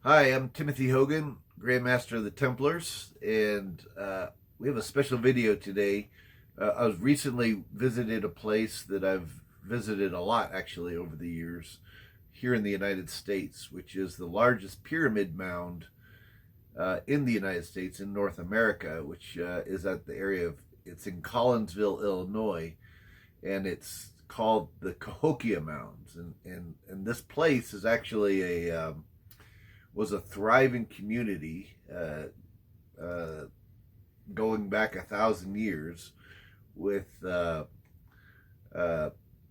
Hi, I'm Timothy Hogan, Grandmaster of the Templars, and we have a special video today. I was recently visited a place that I've visited a lot actually over the years here in the United States, which is the largest pyramid mound in the United States in North America, which is at the area of, it's in Collinsville, Illinois, and it's called the Cahokia Mounds. And this place is actually was a thriving community uh, going back 1,000 years with uh,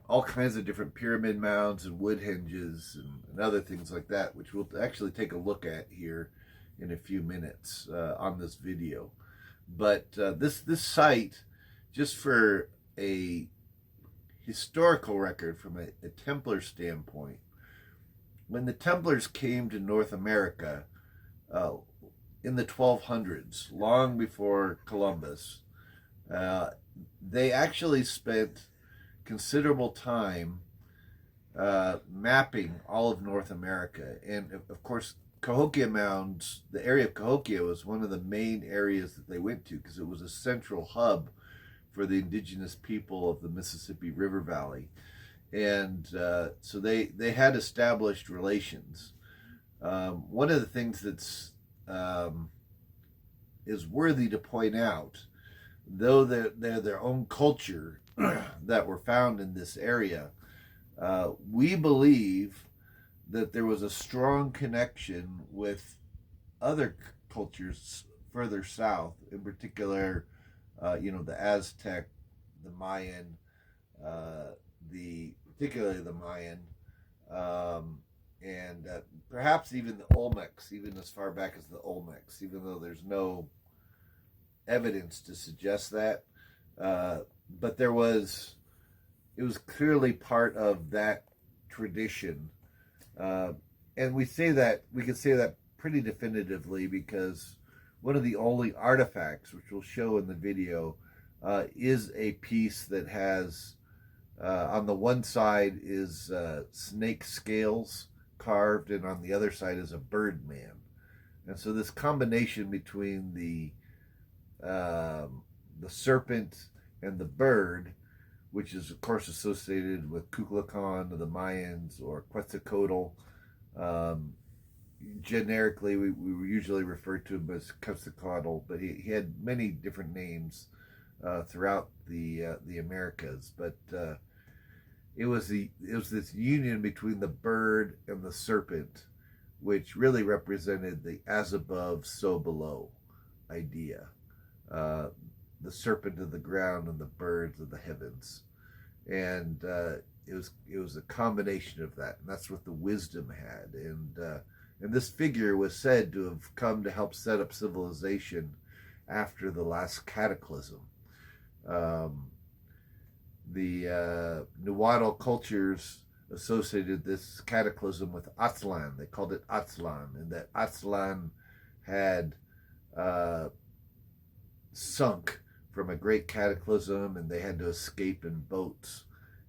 all kinds of different pyramid mounds and Woodhenges and other things like that, which we'll actually take a look at here in a few minutes on this video. But this site, just for a historical record from a Templar standpoint, when the Templars came to North America uh, in the 1200s, long before Columbus, uh, they actually spent considerable time mapping all of North America. And of course, Cahokia Mounds, the area of Cahokia was one of the main areas that they went to because it was a central hub for the indigenous people of the Mississippi River Valley. And so they had established relations. One of the things that's is worthy to point out, though they're their own culture that were found in this area, we believe that there was a strong connection with other cultures further south, in particular, the Aztec, the Mayan, the particularly the Mayan, and perhaps even the Olmecs, even as far back as the Olmecs, even though there's no evidence to suggest that. But it was clearly part of that tradition, and we can say that pretty definitively because one of the only artifacts, which we'll show in the video, is a piece that has on the one side is snake scales carved, and on the other side is a bird man. And so this combination between the serpent and the bird, which is of course associated with Kukulkan of the Mayans or Quetzalcoatl. Um, Generically, we usually refer to him as Quetzalcoatl, but he had many different names throughout the Americas. But it was this union between the bird and the serpent, which really represented the as above, so below idea. Uh, the serpent of the ground and the birds of the heavens, and it was a combination of that, and that's what the wisdom had. And this figure was said to have come to help set up civilization after the last cataclysm. Um, the Nahuatl cultures associated this cataclysm with Aztlan. They called it Aztlan, and that Aztlan had uh, sunk from a great cataclysm, and they had to escape in boats,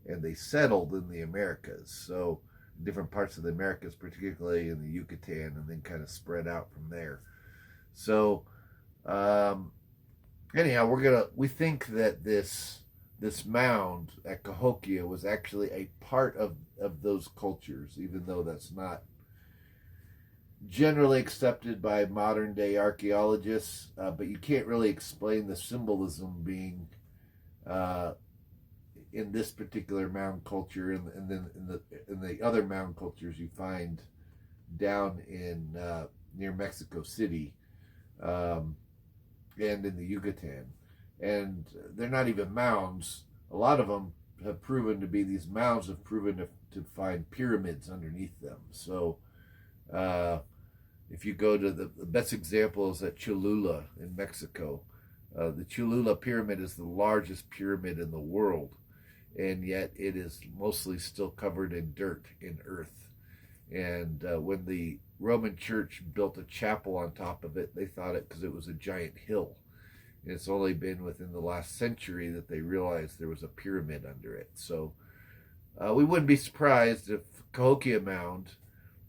and they settled in the Americas. So different parts of the Americas, particularly in the Yucatan, and then kind of spread out from there. So um, anyhow, we think that this mound at Cahokia was actually a part of those cultures, even though that's not generally accepted by modern day archaeologists. But you can't really explain the symbolism being uh, in this particular mound culture, and then in the other mound cultures you find down in near Mexico City, um, and in the Yucatan. And they're not even mounds. A lot of them have proven to be, these mounds have proven to find pyramids underneath them. So uh, if you go to the best example is at Cholula in Mexico. The Cholula pyramid is the largest pyramid in the world, and yet it is mostly still covered in dirt, in earth. And when the Roman Church built a chapel on top of it, they thought it because it was a giant hill. And it's only been within the last century that they realized there was a pyramid under it. So we wouldn't be surprised if Cahokia Mound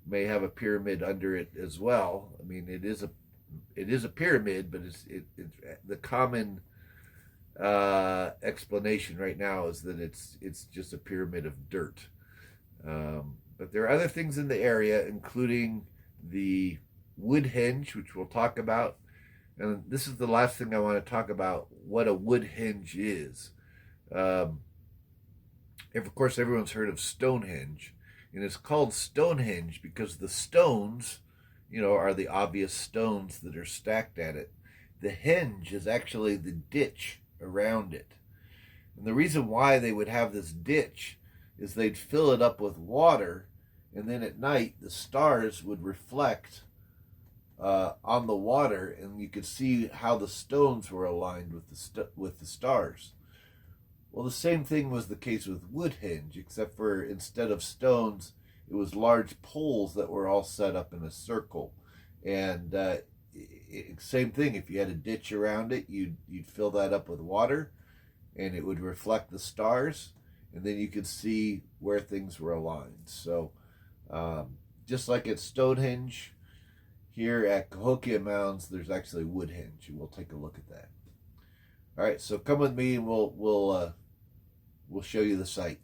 may have a pyramid under it as well. I mean, it is a pyramid, but it's the common explanation right now is that it's just a pyramid of dirt. But there are other things in the area, including the Woodhenge, which we'll talk about. And this is the last thing I want to talk about, what a Woodhenge is. Of course, everyone's heard of Stonehenge. And it's called Stonehenge because the stones, are the obvious stones that are stacked at it. The henge is actually the ditch around it. And the reason why they would have this ditch is they'd fill it up with water, and then at night the stars would reflect on the water, and you could see how the stones were aligned with the stars. Well, the same thing was the case with Woodhenge, except for instead of stones, it was large poles that were all set up in a circle. And same thing, if you had a ditch around it, you'd fill that up with water, and it would reflect the stars, and then you could see where things were aligned. So just like at Stonehenge, here at Cahokia Mounds, there's actually Woodhenge, and we'll take a look at that. All right, so come with me, and we'll show you the site.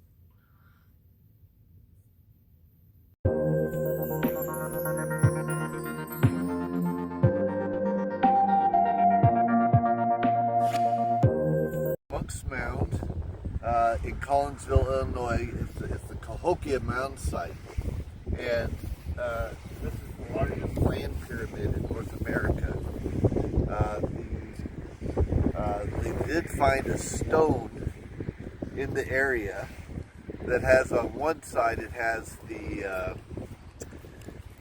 Monk's Mound in Collinsville, Illinois. It's the Cahokia Mound site, and this is the largest land pyramid in North America. They did find a stone in the area that has, on one side, it has the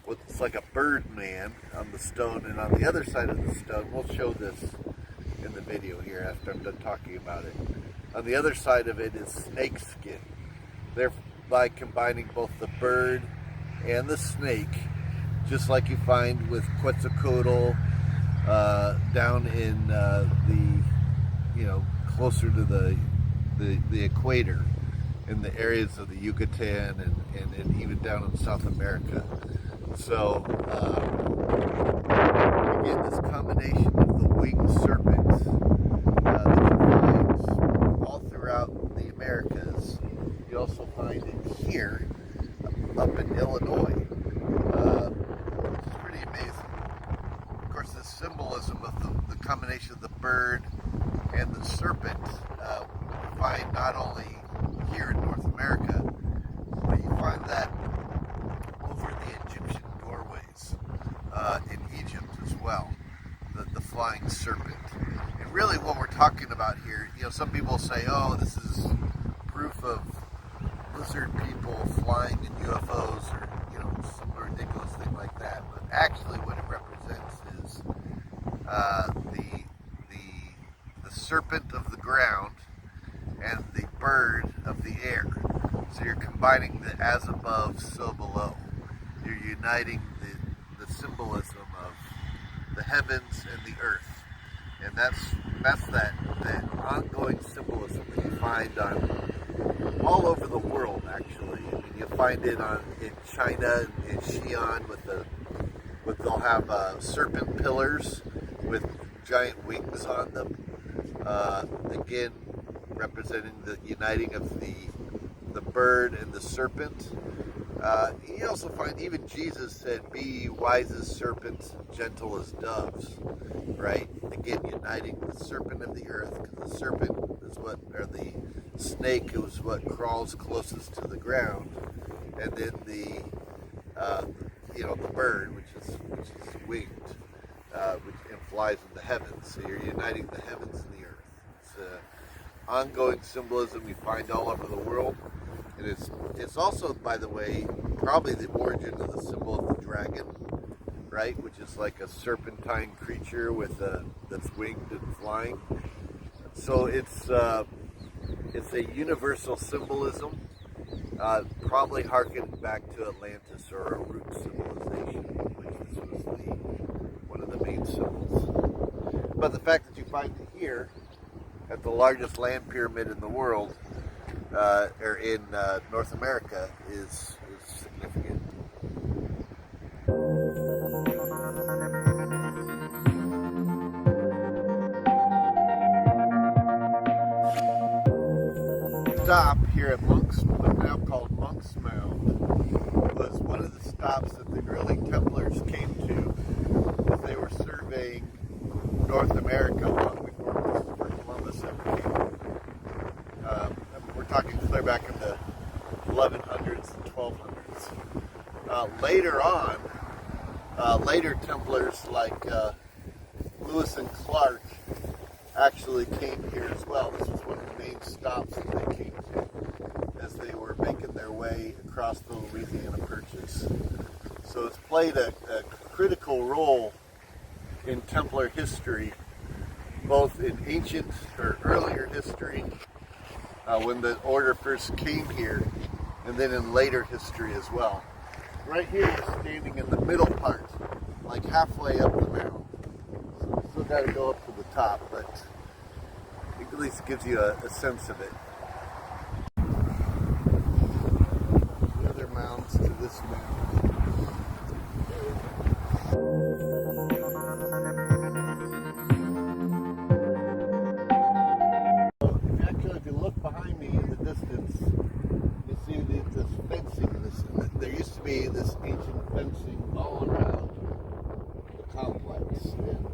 what's like a bird man on the stone, and on the other side of the stone, we'll show this in the video here after I'm done talking about it. On the other side of it is snake skin. Thereby combining both the bird and the snake, just like you find with Quetzalcoatl down in closer to the equator, in the areas of the Yucatan and even down in South America. So again, this combination of the winged serpents that you find all throughout the Americas, you also find it here up in Illinois, which is pretty amazing. Of course, the symbolism of the combination of the bird and the serpent you find not only here in North America, but you find that over the Egyptian doorways in Egypt as well, the flying serpent. And really what we're talking about here, some people say, oh, this is proof of lizard people flying in UFOs or, some ridiculous thing like that. But actually what it represents is the serpent of the ground and the bird of the air. So you're combining the as above, so below. You're uniting the symbolism of the heavens and the earth. And that's that ongoing symbolism that you find on all over the world, actually. I mean, you find it in China, in Xi'an, they'll have serpent pillars with giant wings on them. Again, representing the uniting of the bird and the serpent. You also find even Jesus said, "Be ye wise as serpents, gentle as doves." Right? Again, uniting the serpent of the earth, because the serpent is the snake is what crawls closest to the ground, and then the bird, which is winged, and flies in the heavens. So you're uniting the heavens and the earth. It's ongoing symbolism you find all over the world. And it's also, by the way, probably the origin of the symbol of the dragon, right? Which is like a serpentine creature that's winged and flying. So it's a universal symbolism, probably harkening back to Atlantis or a root civilization, which this was one of the main symbols. But the fact that you find it here at the largest land pyramid in the world, or in North America, is significant. stop here at Monk's, what's now called Monk's Mound, was one of the stops that the early Templars came to as they were surveying North America long before Christopher Columbus ever came. We're talking clear back in the 1100s and 1200s. Later on, later Templars like Lewis and Clark actually came here as well. This was one of the main stops that they came to as they were making their way across the Louisiana Purchase. So it's played a critical role in Templar history, both in ancient or earlier history, when the order first came here, and then in later history as well. Right here, we're standing in the middle part, like halfway up the mound. So we still got to go up to the top, but it at least gives you a sense of it. The other mounds to this mound. If you look behind me in the distance, you see this fencing. There used to be this ancient fencing all around the complex, and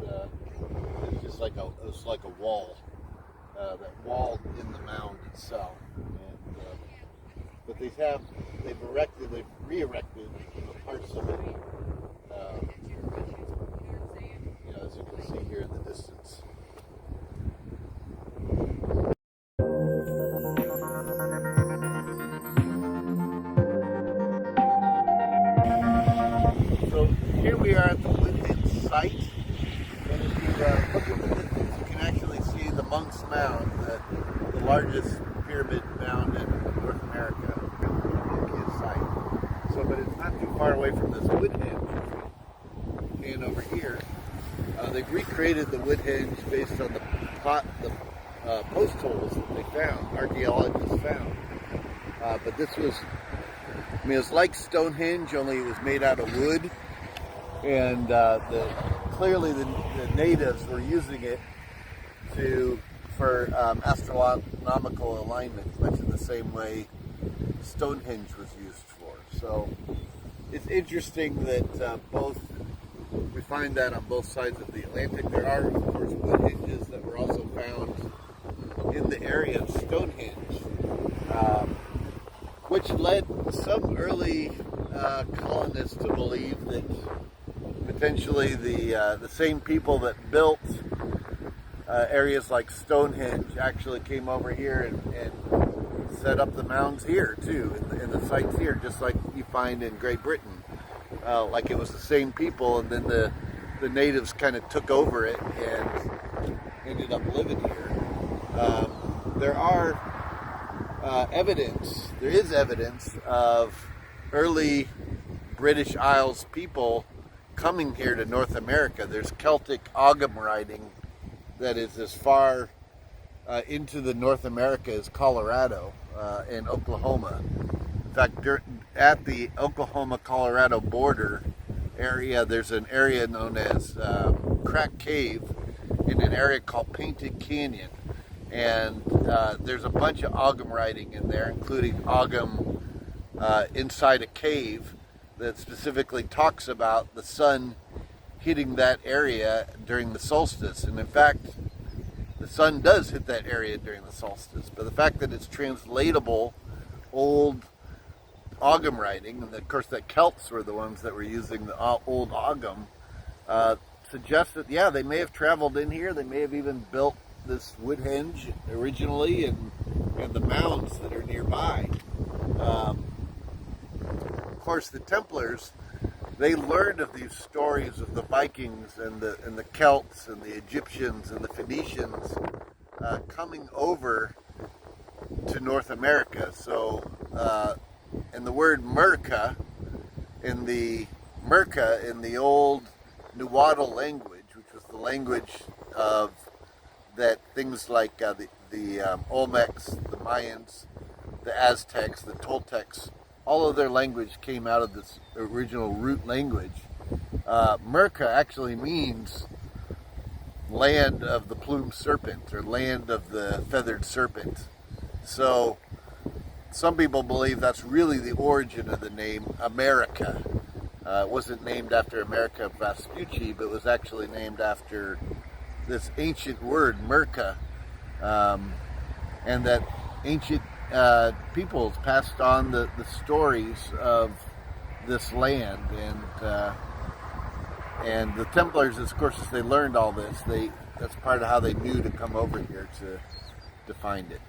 it's just like a wall that walled in the mound itself. And but they've re-erected parts of it. As you can see here in the distance. So here we are at the Woodhenge site, and if you look at the distance, you can actually see the Monk's Mound, the largest pyramid mound in North America, Cahokia site. So, but it's not too far away from this Woodhenge. And over here, they've recreated the Woodhenge based on the post holes that they found, archaeologists found. But this was, it's like Stonehenge, only it was made out of wood. And clearly the natives were using it for astronomical alignment, much in the same way Stonehenge was used for. So it's interesting that we find that on both sides of the Atlantic. There are, of course, Woodhenges that were also found in the area of Stonehenge, which led some early colonists to believe that potentially the same people that built areas like Stonehenge actually came over here and set up the mounds here too, in the sites here, just like you find in Great Britain. Like it was the same people, and then the natives kind of took over it and ended up living here. There is evidence of early British Isles people coming here to North America. There's Celtic Ogham writing that is as far into the North America as Colorado and Oklahoma. In fact, at the Oklahoma-Colorado border area, there's an area known as Crack Cave in an area called Painted Canyon. And there's a bunch of Ogham writing in there, including Ogham inside a cave that specifically talks about the sun hitting that area during the solstice. And in fact, the sun does hit that area during the solstice. But the fact that it's translatable old Ogham writing, and of course that Celts were the ones that were using the old Ogham, suggests that, yeah, they may have traveled in here. They may have even built this Woodhenge originally, and the mounds that are nearby. Of course, the Templars, they learned of these stories of the Vikings and the Celts and the Egyptians and the Phoenicians coming over to North America. So, and the word Merca in the old Nahuatl language, which was the language of that things like the Olmecs, the Mayans, the Aztecs, the Toltecs, all of their language came out of this original root language. Merca actually means land of the plumed serpent, or land of the feathered serpent. So some people believe that's really the origin of the name America. It wasn't named after America Vespucci, but was actually named after this ancient word, Merca, and that ancient peoples passed on the stories of this land, and the Templars, of course, as they learned all this, that's part of how they knew to come over here to find it.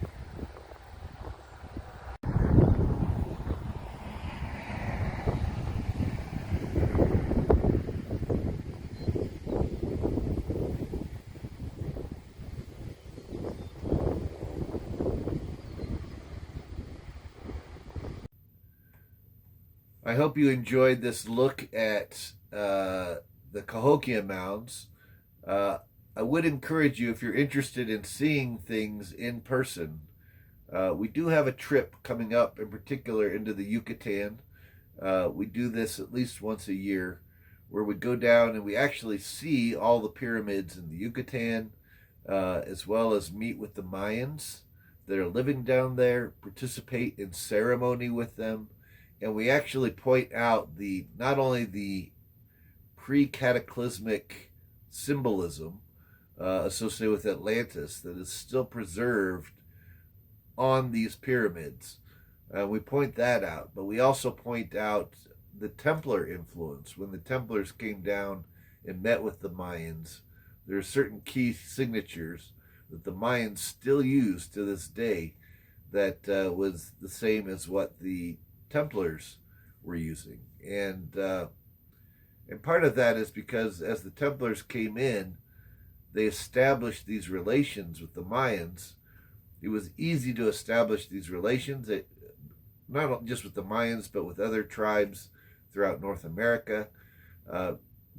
I hope you enjoyed this look at the Cahokia Mounds. I would encourage you, if you're interested in seeing things in person, we do have a trip coming up, in particular into the Yucatan. We do this at least once a year, where we go down and we actually see all the pyramids in the Yucatan, as well as meet with the Mayans that are living down there, participate in ceremony with them, and we actually point out not only the pre-cataclysmic symbolism associated with Atlantis that is still preserved on these pyramids. We point that out, but we also point out the Templar influence. When the Templars came down and met with the Mayans, there are certain key signatures that the Mayans still use to this day that was the same as what the Templars were using. And part of that is because as the Templars came in, they established these relations with the Mayans. It was easy to establish these relations, not just with the Mayans, but with other tribes throughout North America,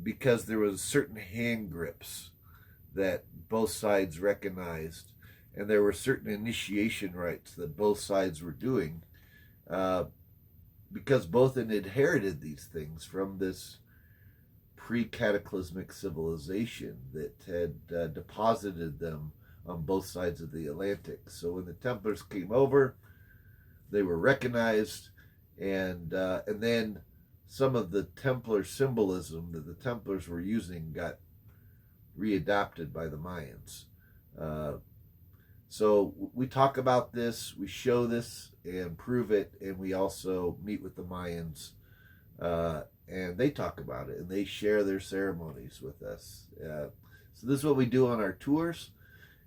because there was certain hand grips that both sides recognized, and there were certain initiation rites that both sides were doing, because both had inherited these things from this pre-cataclysmic civilization that had deposited them on both sides of the Atlantic. So when the Templars came over, they were recognized, and then some of the Templar symbolism that the Templars were using got readopted by the Mayans. So we talk about this, we show this and prove it, and we also meet with the Mayans, and they talk about it, and they share their ceremonies with us. So this is what we do on our tours.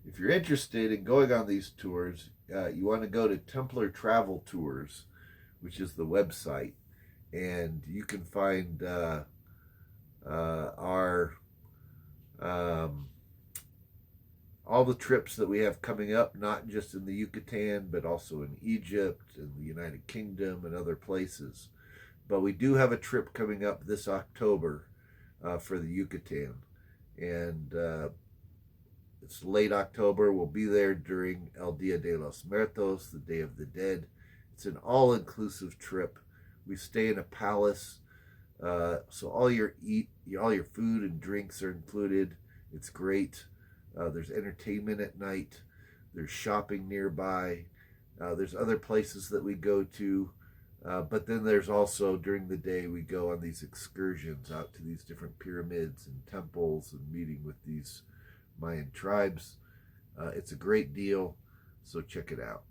If you're interested in going on these tours, you want to go to Templar Travel Tours, which is the website, and you can find our all the trips that we have coming up, not just in the Yucatan, but also in Egypt and the United Kingdom and other places. But we do have a trip coming up this October for the Yucatan. And it's late October. We'll be there during El Dia de los Muertos, the Day of the Dead. It's an all-inclusive trip. We stay in a palace, so all your food and drinks are included. It's great. There's entertainment at night. There's shopping nearby. There's other places that we go to. But then there's also, during the day, we go on these excursions out to these different pyramids and temples and meeting with these Mayan tribes. It's a great deal, so check it out.